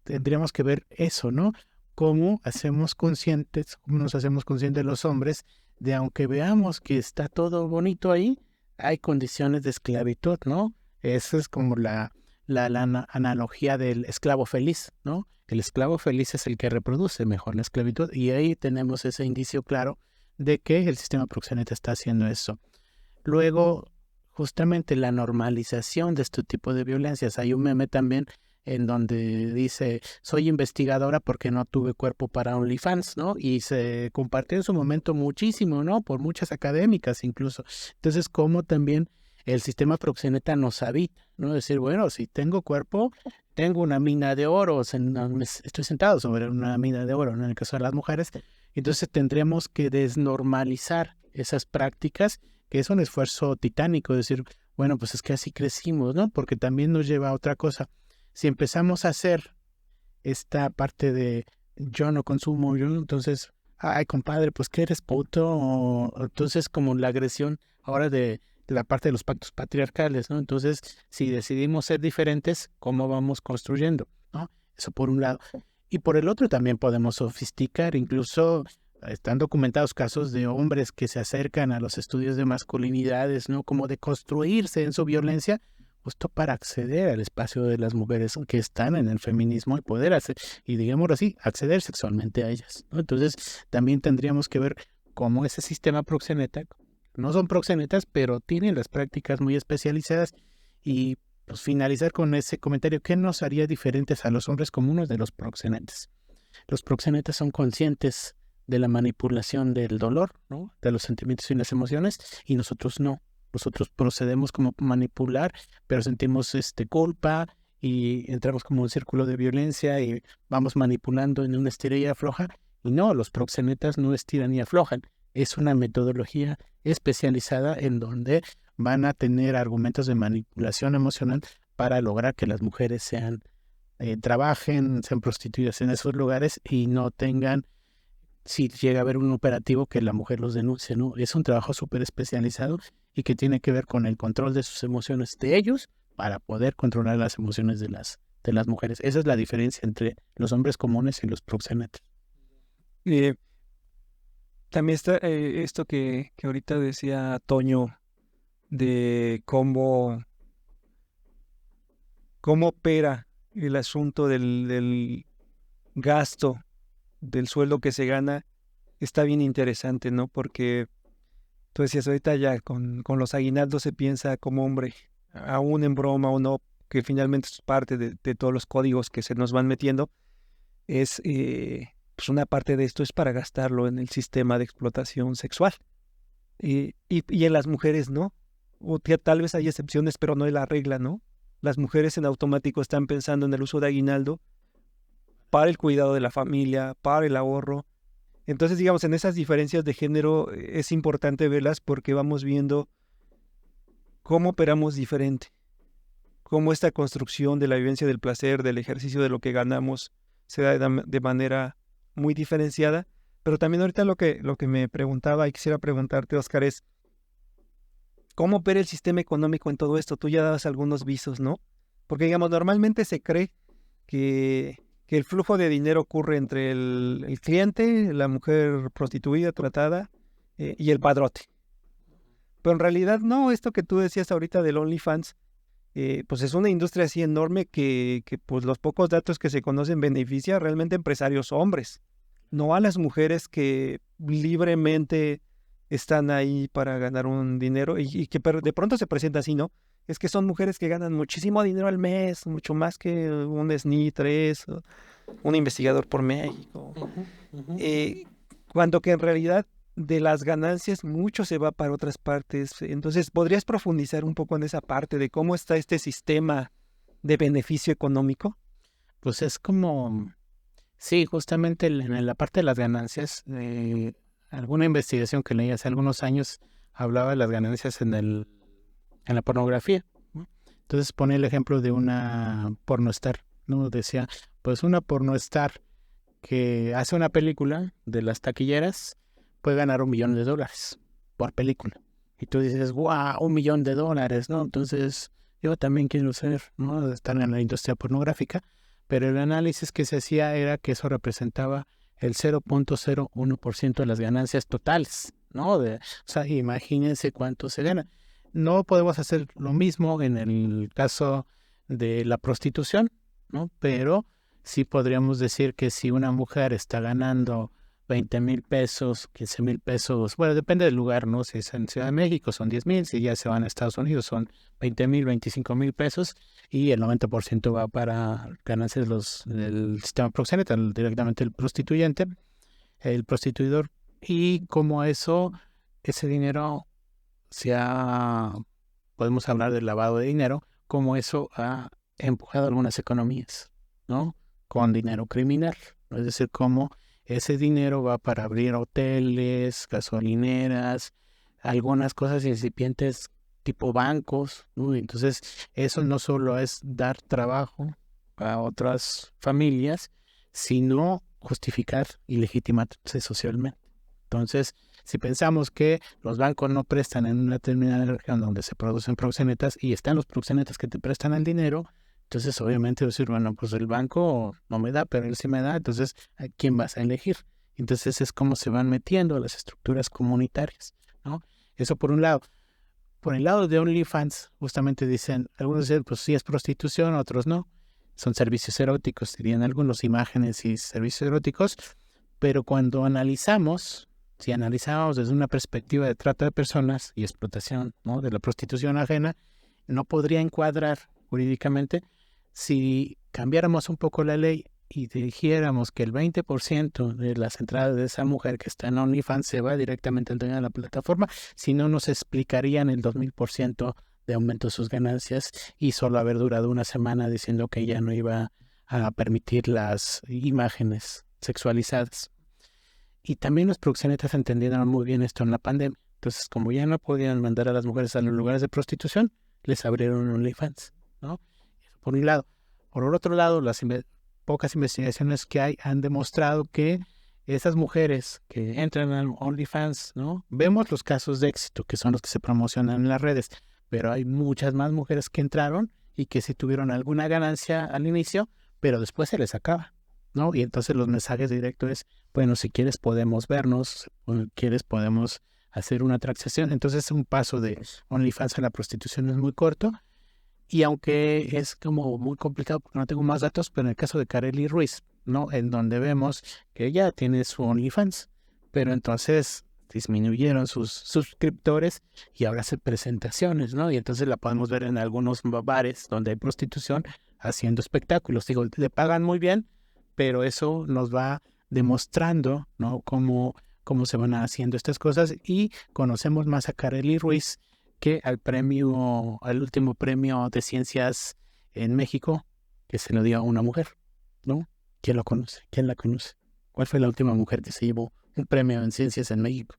tendríamos que ver eso, ¿no? Cómo hacemos conscientes, cómo nos hacemos conscientes los hombres de, aunque veamos que está todo bonito ahí, hay condiciones de esclavitud, ¿no? Esa es como la analogía del esclavo feliz, ¿no? El esclavo feliz es el que reproduce mejor la esclavitud y ahí tenemos ese indicio claro de que el sistema proxeneta está haciendo eso. Luego, justamente la normalización de este tipo de violencias. Hay un meme también en donde dice, soy investigadora porque no tuve cuerpo para OnlyFans, ¿no? Y se compartió en su momento muchísimo, ¿no? Por muchas académicas incluso. Entonces, como también el sistema proxeneta nos habita, ¿no? Decir, bueno, si tengo cuerpo, tengo una mina de oro, estoy sentado sobre una mina de oro, ¿no? En el caso de las mujeres, entonces tendríamos que desnormalizar esas prácticas, que es un esfuerzo titánico, decir, bueno, pues es que así crecimos, ¿no? Porque también nos lleva a otra cosa. Si empezamos a hacer esta parte de yo no consumo, yo, entonces, ay, compadre, pues que eres puto, o entonces como la agresión ahora de la parte de los pactos patriarcales, ¿no? Entonces, si decidimos ser diferentes, ¿cómo vamos construyendo? ¿No? Eso por un lado. Y por el otro también podemos sofisticar, incluso están documentados casos de hombres que se acercan a los estudios de masculinidades, ¿no? Como de construirse en su violencia, justo para acceder al espacio de las mujeres que están en el feminismo y poder hacer, y digámoslo así, acceder sexualmente a ellas, ¿no? Entonces, también tendríamos que ver cómo ese sistema proxeneta, no son proxenetas, pero tienen las prácticas muy especializadas y pues finalizar con ese comentario, ¿qué nos haría diferentes a los hombres comunes de los proxenetas? Los proxenetas son conscientes de la manipulación del dolor, ¿no? De los sentimientos y las emociones, y nosotros no. Nosotros procedemos como manipular, pero sentimos culpa y entramos como en un círculo de violencia y vamos manipulando en una estira y afloja. Y no, los proxenetas no estiran y aflojan. Es una metodología especializada en donde van a tener argumentos de manipulación emocional para lograr que las mujeres trabajen, sean prostituidas en esos lugares y no tengan, si llega a haber un operativo, que la mujer los denuncie, ¿no? Es un trabajo súper especializado y que tiene que ver con el control de sus emociones de ellos para poder controlar las emociones de las mujeres. Esa es la diferencia entre los hombres comunes y los proxenetas. También está esto que ahorita decía Toño, de cómo opera el asunto del gasto del sueldo que se gana. Está bien interesante, ¿no? Porque tú decías ahorita, ya con los aguinaldos se piensa como hombre, aún en broma o no, que finalmente es parte de todos los códigos que se nos van metiendo, es pues una parte de esto es para gastarlo en el sistema de explotación sexual. Y en las mujeres no, o tal vez hay excepciones, pero no es la regla, ¿no? Las mujeres en automático están pensando en el uso de aguinaldo para el cuidado de la familia, para el ahorro. Entonces, digamos, en esas diferencias de género es importante verlas, porque vamos viendo cómo operamos diferente, cómo esta construcción de la vivencia del placer, del ejercicio de lo que ganamos, se da de manera muy diferenciada. Pero también ahorita lo que me preguntaba y quisiera preguntarte, Oscar, es ¿cómo opera el sistema económico en todo esto? Tú ya dabas algunos visos, ¿no? Porque, digamos, normalmente se cree que el flujo de dinero ocurre entre el cliente, la mujer prostituida, tratada, y el padrote. Pero en realidad no, esto que tú decías ahorita del OnlyFans, pues es una industria así enorme que pues los pocos datos que se conocen beneficia realmente a empresarios hombres, no a las mujeres que libremente están ahí para ganar un dinero y que de pronto se presenta así, ¿no? Es que son mujeres que ganan muchísimo dinero al mes, mucho más que un SNI 3, un investigador por México. Cuando que en realidad de las ganancias mucho se va para otras partes. Entonces, ¿podrías profundizar un poco en esa parte de cómo está este sistema de beneficio económico? Pues es como, sí, justamente en la parte de las ganancias, alguna investigación que leí hace algunos años hablaba de las ganancias en la pornografía, ¿no? Entonces pone el ejemplo de una pornostar, ¿no? Decía, pues una pornostar que hace una película de las taquilleras puede ganar $1 millón por película. Y tú dices, ¡guau! $1 millón, ¿no? Entonces yo también quiero ser, ¿no? Estar en la industria pornográfica. Pero el análisis que se hacía era que eso representaba el 0.01% de las ganancias totales, ¿no? O sea, imagínense cuánto se gana. No podemos hacer lo mismo en el caso de la prostitución, ¿no? Pero sí podríamos decir que si una mujer está ganando 20,000 pesos, 15,000 pesos, bueno, depende del lugar, ¿no? Si es en Ciudad de México son 10,000, si ya se van a Estados Unidos son 20,000, 25,000 pesos, y el 90% va para ganancias del sistema proxeneta, directamente el prostituyente, el prostituidor, y como ese dinero podemos hablar del lavado de dinero, como eso ha empujado algunas economías, ¿no? Con dinero criminal, ¿no? Es decir, como ese dinero va para abrir hoteles, gasolineras, algunas cosas incipientes tipo bancos, ¿no? Entonces, eso no solo es dar trabajo a otras familias, sino justificar y legitimarse socialmente. Entonces, si pensamos que los bancos no prestan en una determinada región donde se producen proxenetas y están los proxenetas que te prestan el dinero, entonces obviamente decir, bueno, pues el banco no me da, pero él sí me da, entonces ¿a quién vas a elegir? Entonces es como se van metiendo a las estructuras comunitarias, ¿no? Eso por un lado. Por el lado de OnlyFans, justamente dicen, algunos dicen, pues sí es prostitución, otros no. Son servicios eróticos, dirían algunos, imágenes y servicios eróticos, pero cuando si analizamos desde una perspectiva de trata de personas y explotación, ¿no? De la prostitución ajena, no podría encuadrar jurídicamente si cambiáramos un poco la ley y dijéramos que el 20% de las entradas de esa mujer que está en OnlyFans se va directamente al dueño de la plataforma, si no nos explicarían el 2000% de aumento de sus ganancias y solo haber durado una semana diciendo que ya no iba a permitir las imágenes sexualizadas. Y también los proxenetas entendieron muy bien esto en la pandemia. Entonces, como ya no podían mandar a las mujeres a los lugares de prostitución, les abrieron OnlyFans, ¿no? Eso por un lado. Por otro lado, las pocas investigaciones que hay han demostrado que esas mujeres que entran al OnlyFans, ¿no? Vemos los casos de éxito, que son los que se promocionan en las redes, pero hay muchas más mujeres que entraron y que sí tuvieron alguna ganancia al inicio, pero después se les acaba, ¿no? Y entonces los mensajes directos es, bueno, si quieres podemos vernos, o quieres podemos hacer una transacción. Entonces un paso de OnlyFans a la prostitución es muy corto, y aunque es como muy complicado porque no tengo más datos, pero en el caso de Karely Ruiz, ¿no? En donde vemos que ella tiene su OnlyFans, pero entonces disminuyeron sus suscriptores y ahora hace presentaciones, ¿no? Y entonces la podemos ver en algunos bares donde hay prostitución haciendo espectáculos. Digo, le pagan muy bien, pero eso nos va demostrando, ¿no? Cómo se van haciendo estas cosas, y conocemos más a Karely Ruiz que al último premio de ciencias en México, que se lo dio a una mujer, ¿no? ¿Quién lo conoce? ¿Quién la conoce? ¿Cuál fue la última mujer que se llevó un premio en ciencias en México?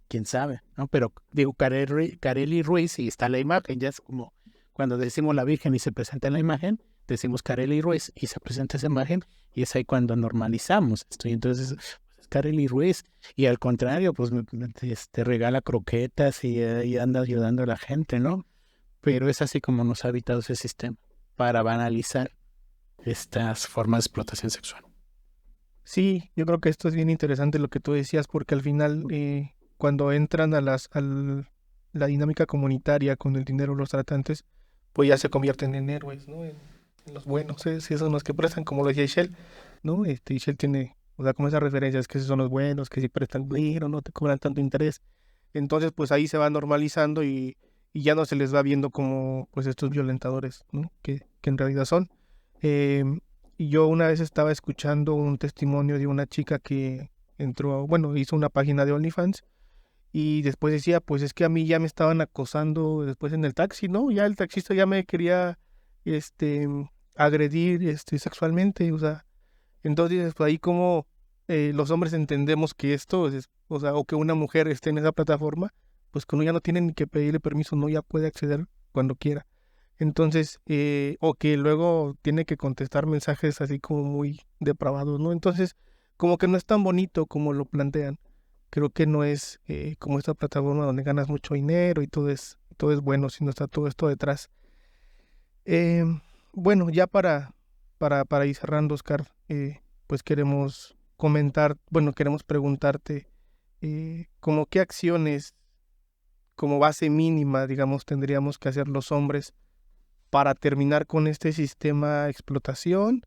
¿Quién sabe? ¿No? Pero digo Karely Ruiz, y está la imagen, ya es como cuando decimos la Virgen y se presenta en la imagen, decimos Karely Ruiz y se presenta esa imagen, y es ahí cuando normalizamos esto. Y entonces Karely Ruiz, y al contrario, pues te regala croquetas y anda ayudando a la gente, ¿no? Pero es así como nos ha habitado ese sistema, para banalizar estas formas de explotación sexual. Sí, yo creo que esto es bien interesante lo que tú decías, porque al final cuando entran a la dinámica comunitaria con el dinero de los tratantes, pues ya se convierten en héroes, ¿no? En los buenos, si son los que prestan, como lo decía Ishel, ¿no? Ishel tiene, o sea, como esas referencias, que esos son los buenos, que si prestan dinero, no te cobran tanto interés. Entonces, pues ahí se va normalizando y ya no se les va viendo como, pues, estos violentadores, ¿no? Que en realidad son. Y yo una vez estaba escuchando un testimonio de una chica que hizo una página de OnlyFans, y después decía, pues es que a mí ya me estaban acosando después en el taxi, ¿no? Ya el taxista ya me quería, agredir, sexualmente, o sea. Entonces, pues ahí como los hombres entendemos que esto es, o sea, o que una mujer esté en esa plataforma, pues que uno ya no tiene ni que pedirle permiso, no, ya puede acceder cuando quiera. Entonces, o que luego tiene que contestar mensajes así como muy depravados, ¿no? Entonces, como que no es tan bonito como lo plantean. Creo que no es como esta plataforma donde ganas mucho dinero y todo es bueno, sino está todo esto detrás. Bueno, ya para ir cerrando, Oscar, pues queremos preguntarte como qué acciones como base mínima, digamos, tendríamos que hacer los hombres para terminar con este sistema de explotación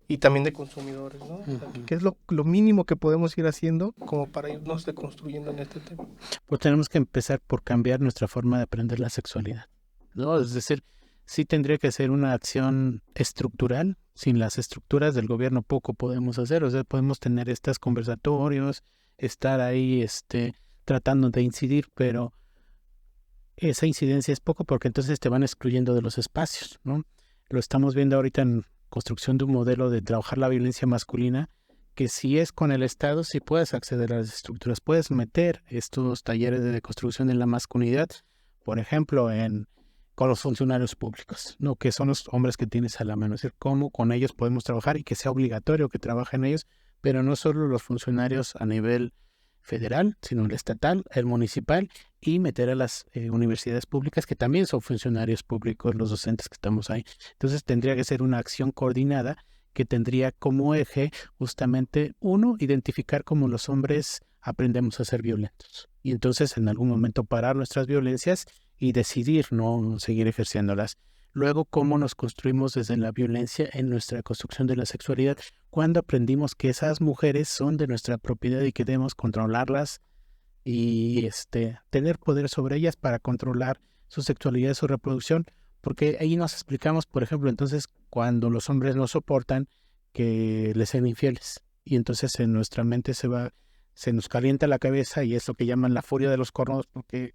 y también de consumidores, ¿no? O sea, ¿qué es lo mínimo que podemos ir haciendo como para irnos deconstruyendo en este tema? Pues tenemos que empezar por cambiar nuestra forma de aprender la sexualidad, ¿no? Es decir, sí tendría que ser una acción estructural. Sin las estructuras del gobierno poco podemos hacer. O sea, podemos tener estos conversatorios, estar ahí tratando de incidir, pero esa incidencia es poco, porque entonces te van excluyendo de los espacios, ¿no? Lo estamos viendo ahorita en construcción de un modelo de trabajar la violencia masculina, que si es con el Estado, sí puedes acceder a las estructuras, puedes meter estos talleres de deconstrucción en la masculinidad, por ejemplo, con los funcionarios públicos, ¿no? Que son los hombres que tienes a la mano, es decir, cómo con ellos podemos trabajar y que sea obligatorio que trabajen ellos, pero no solo los funcionarios a nivel federal, sino el estatal, el municipal, y meter a las universidades públicas, que también son funcionarios públicos, los docentes que estamos ahí. Entonces tendría que ser una acción coordinada que tendría como eje justamente, uno, identificar cómo los hombres aprendemos a ser violentos, y entonces en algún momento parar nuestras violencias y decidir no seguir ejerciéndolas. Luego, cómo nos construimos desde la violencia en nuestra construcción de la sexualidad, cuando aprendimos que esas mujeres son de nuestra propiedad y que debemos controlarlas y tener poder sobre ellas para controlar su sexualidad y su reproducción, porque ahí nos explicamos, por ejemplo, entonces cuando los hombres no soportan que les sean infieles, y entonces en nuestra mente se nos calienta la cabeza, y es lo que llaman la furia de los cornos, porque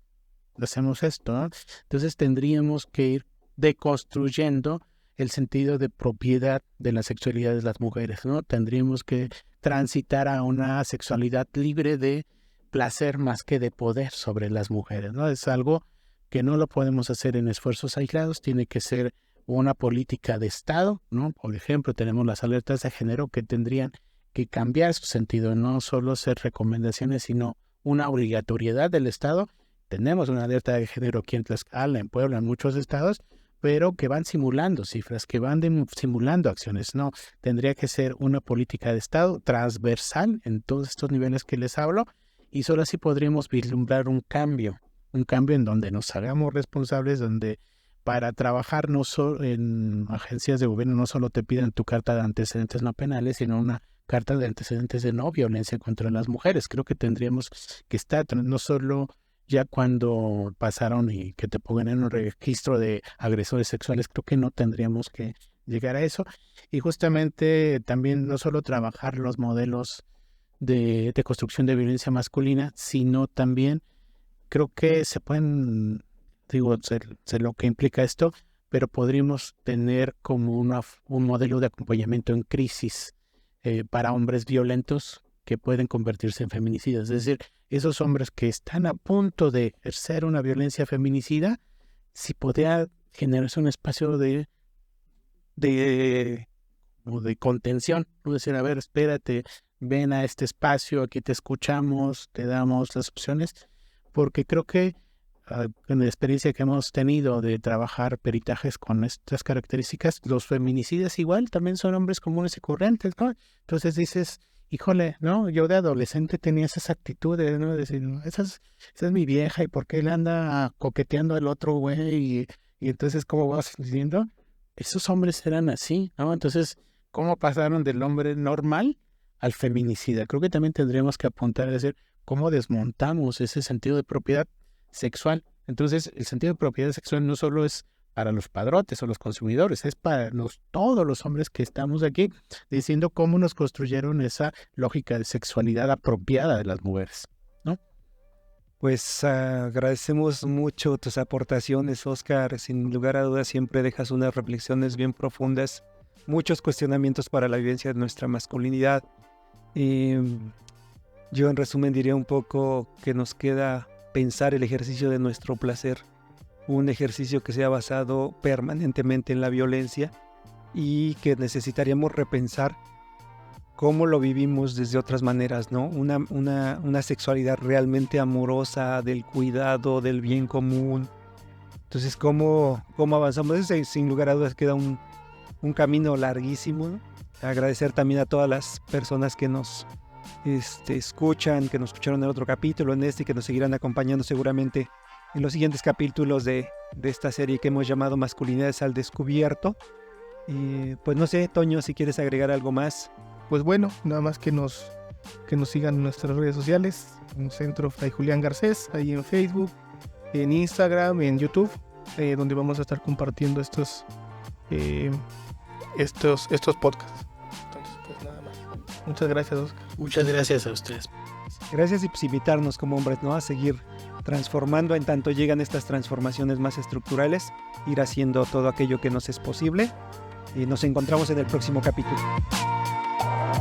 hacemos esto, ¿no? Entonces tendríamos que ir deconstruyendo el sentido de propiedad de la sexualidad de las mujeres, ¿no? Tendríamos que transitar a una sexualidad libre de placer más que de poder sobre las mujeres, ¿no? Es algo que no lo podemos hacer en esfuerzos aislados, tiene que ser una política de Estado, ¿no? Por ejemplo, tenemos las alertas de género que tendrían que cambiar su sentido, no solo ser recomendaciones, sino una obligatoriedad del Estado. Tenemos una alerta de género aquí en Tlaxcala, en Puebla, en muchos estados, pero que van simulando cifras, que van simulando acciones. No, tendría que ser una política de Estado transversal en todos estos niveles que les hablo, y solo así podríamos vislumbrar un cambio en donde nos hagamos responsables, donde para trabajar no solo en agencias de gobierno no solo te pidan tu carta de antecedentes no penales, sino una carta de antecedentes de no violencia contra las mujeres. Creo que tendríamos que estar no solo ya cuando pasaron y que te pongan en un registro de agresores sexuales, creo que no tendríamos que llegar a eso. Y justamente también no solo trabajar los modelos de construcción de violencia masculina, sino también creo que se pueden, sé lo que implica esto, pero podríamos tener como un modelo de acompañamiento en crisis para hombres violentos que pueden convertirse en feminicidas. Es decir, esos hombres que están a punto de ejercer una violencia feminicida, si podría generarse un espacio de contención, ¿no? Decir, a ver, espérate, ven a este espacio, aquí te escuchamos, te damos las opciones, porque creo que en la experiencia que hemos tenido de trabajar peritajes con estas características, los feminicidas igual también son hombres comunes y corrientes, ¿no? Entonces dices, híjole, ¿no? Yo de adolescente tenía esas actitudes, ¿no? Decir, no, esa es mi vieja, ¿y por qué le anda coqueteando al otro güey? Y entonces, ¿cómo vas diciendo? Esos hombres eran así, ¿no? Entonces, ¿cómo pasaron del hombre normal al feminicida? Creo que también tendríamos que apuntar a decir, ¿cómo desmontamos ese sentido de propiedad sexual? Entonces, el sentido de propiedad sexual no solo es para los padrotes o los consumidores, es para todos los hombres que estamos aquí, diciendo cómo nos construyeron esa lógica de sexualidad apropiada de las mujeres, ¿no? Pues agradecemos mucho tus aportaciones, Oscar. Sin lugar a dudas siempre dejas unas reflexiones bien profundas, muchos cuestionamientos para la vivencia de nuestra masculinidad. Yo en resumen diría un poco que nos queda pensar el ejercicio de nuestro placer, un ejercicio que sea basado permanentemente en la violencia y que necesitaríamos repensar cómo lo vivimos desde otras maneras, ¿no? Una sexualidad realmente amorosa, del cuidado, del bien común. Entonces, ¿cómo avanzamos? Sin lugar a dudas queda un camino larguísimo, ¿no? Agradecer también a todas las personas que nos escuchan, que nos escucharon en el otro capítulo, en y que nos seguirán acompañando seguramente en los siguientes capítulos de esta serie que hemos llamado Masculinidades al Descubierto. Pues no sé, Toño, si quieres agregar algo más. Pues bueno, nada más que nos sigan en nuestras redes sociales, en Centro Fray Julián Garcés, ahí en Facebook, en Instagram, en YouTube, donde vamos a estar compartiendo estos podcasts. Entonces, pues nada más. Muchas gracias, Oscar. Muchas gracias a ustedes. Gracias y pues invitarnos como hombres, ¿no? A seguir transformando en tanto llegan estas transformaciones más estructurales, ir haciendo todo aquello que nos es posible. Y nos encontramos en el próximo capítulo.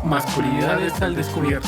Masculinidades al Descubierto.